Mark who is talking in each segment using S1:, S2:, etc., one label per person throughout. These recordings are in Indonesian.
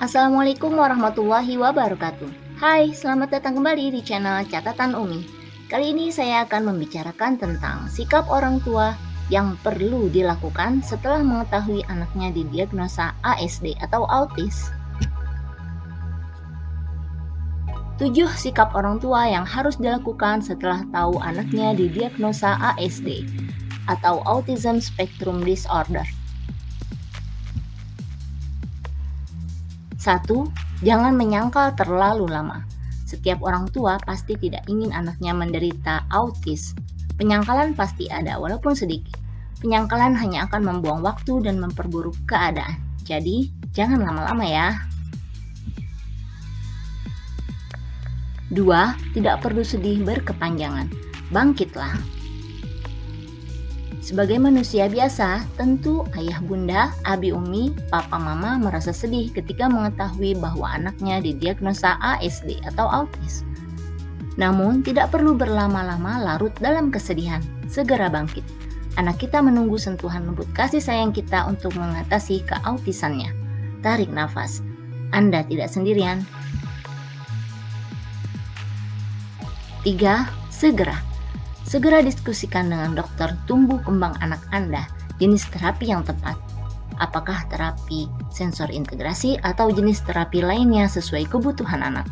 S1: Assalamualaikum warahmatullahi wabarakatuh. Hai, selamat datang kembali di channel Catatan Umi. Kali ini saya akan membicarakan tentang sikap orang tua yang perlu dilakukan setelah mengetahui anaknya didiagnosa ASD atau autis. 7 sikap orang tua yang harus dilakukan setelah tahu anaknya didiagnosa ASD atau Autism Spectrum Disorder. 1. Jangan menyangkal terlalu lama. Setiap orang tua pasti tidak ingin anaknya menderita autis. Penyangkalan pasti ada walaupun sedikit. Penyangkalan hanya akan membuang waktu dan memperburuk keadaan. Jadi, jangan lama-lama ya. 2. Tidak perlu sedih berkepanjangan. Bangkitlah. Sebagai manusia biasa, tentu ayah bunda, abi umi, papa mama merasa sedih ketika mengetahui bahwa anaknya didiagnosa ASD atau autis. Namun, tidak perlu berlama-lama larut dalam kesedihan. Segera bangkit. Anak kita menunggu sentuhan lembut kasih sayang kita untuk mengatasi keautisannya. Tarik nafas. Anda tidak sendirian. 3. Segera diskusikan dengan dokter tumbuh kembang anak Anda jenis terapi yang tepat. Apakah terapi sensor integrasi atau jenis terapi lainnya sesuai kebutuhan anak.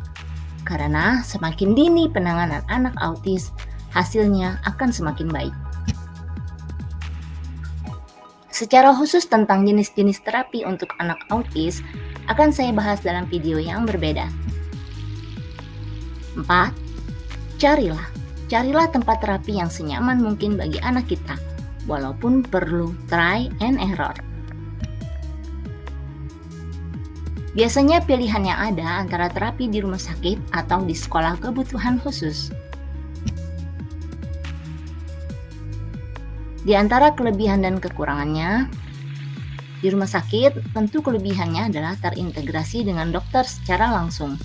S1: Karena semakin dini penanganan anak autis, hasilnya akan semakin baik. Secara khusus tentang jenis-jenis terapi untuk anak autis akan saya bahas dalam video yang berbeda. 4. Carilah tempat terapi yang senyaman mungkin bagi anak kita, walaupun perlu try and error. Biasanya pilihan yang ada antara terapi di rumah sakit atau di sekolah kebutuhan khusus. Di antara kelebihan dan kekurangannya, di rumah sakit tentu kelebihannya adalah terintegrasi dengan dokter secara langsung.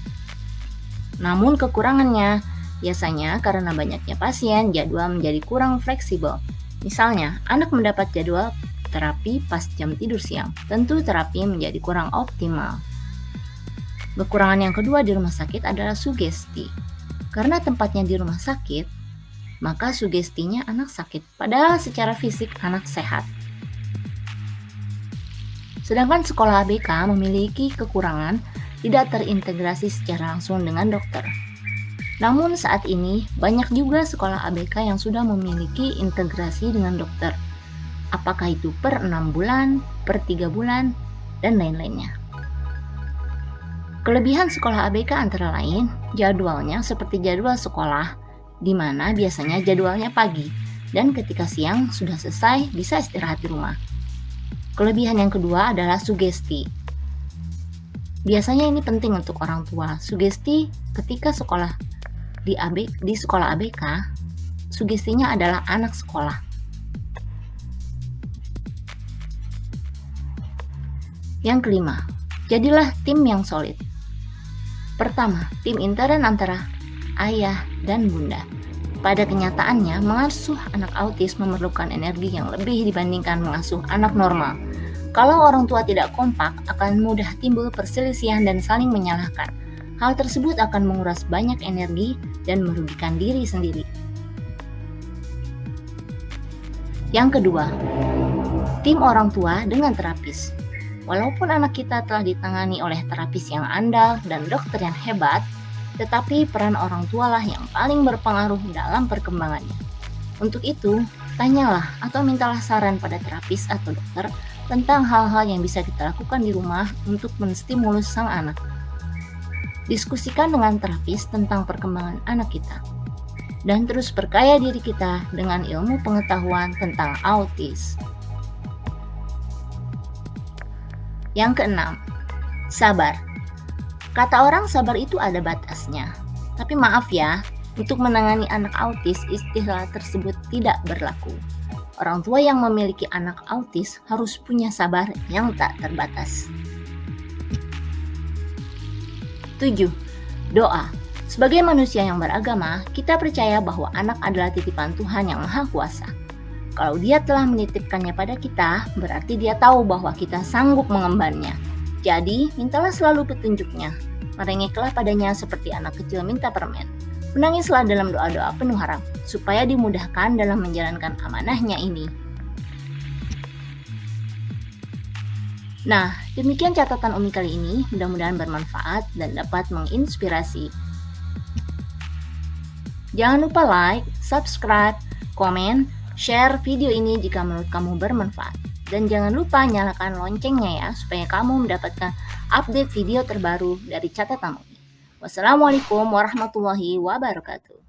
S1: Namun kekurangannya biasanya karena banyaknya pasien, jadwal menjadi kurang fleksibel. Misalnya, anak mendapat jadwal terapi pas jam tidur siang, tentu terapi menjadi kurang optimal. Kekurangan yang kedua di rumah sakit adalah sugesti. Karena tempatnya di rumah sakit, maka sugestinya anak sakit, padahal secara fisik anak sehat. Sedangkan sekolah ABK memiliki kekurangan tidak terintegrasi secara langsung dengan dokter. Namun saat ini banyak juga sekolah ABK yang sudah memiliki integrasi dengan dokter. Apakah itu per 6 bulan, per 3 bulan, dan lain-lainnya. Kelebihan sekolah ABK antara lain jadwalnya seperti jadwal sekolah, di mana biasanya jadwalnya pagi, dan ketika siang sudah selesai bisa istirahat di rumah. Kelebihan yang kedua adalah sugesti. Biasanya ini penting untuk orang tua. Sugesti ketika di sekolah ABK, sugestinya adalah anak sekolah. Yang kelima, jadilah tim yang solid. Pertama, tim intern antara ayah dan bunda. Pada kenyataannya, mengasuh anak autis memerlukan energi yang lebih dibandingkan mengasuh anak normal. Kalau orang tua tidak kompak, akan mudah timbul perselisihan dan saling menyalahkan. Hal tersebut akan menguras banyak energi dan merugikan diri sendiri. Yang kedua, tim orang tua dengan terapis. Walaupun anak kita telah ditangani oleh terapis yang andal dan dokter yang hebat, tetapi peran orang tualah yang paling berpengaruh dalam perkembangannya. Untuk itu, tanyalah atau mintalah saran pada terapis atau dokter tentang hal-hal yang bisa kita lakukan di rumah untuk menstimulus sang anak. Diskusikan dengan terapis tentang perkembangan anak kita. Dan terus perkaya diri kita dengan ilmu pengetahuan tentang autis. Yang keenam, sabar. Kata orang sabar itu ada batasnya. Tapi maaf ya, untuk menangani anak autis istilah tersebut tidak berlaku. Orang tua yang memiliki anak autis harus punya sabar yang tak terbatas. 7. Doa. Sebagai manusia yang beragama, kita percaya bahwa anak adalah titipan Tuhan yang Maha Kuasa. Kalau Dia telah menitipkannya pada kita, berarti Dia tahu bahwa kita sanggup mengembannya. Jadi, mintalah selalu petunjuknya. Merengeklah padanya seperti anak kecil minta permen. Menangislah dalam doa-doa penuh harap, supaya dimudahkan dalam menjalankan amanahnya ini. Nah, demikian catatan Umi kali ini. Mudah-mudahan bermanfaat dan dapat menginspirasi. Jangan lupa like, subscribe, komen, share video ini jika menurut kamu bermanfaat. Dan jangan lupa nyalakan loncengnya ya, supaya kamu mendapatkan update video terbaru dari catatan Umi. Wassalamualaikum warahmatullahi wabarakatuh.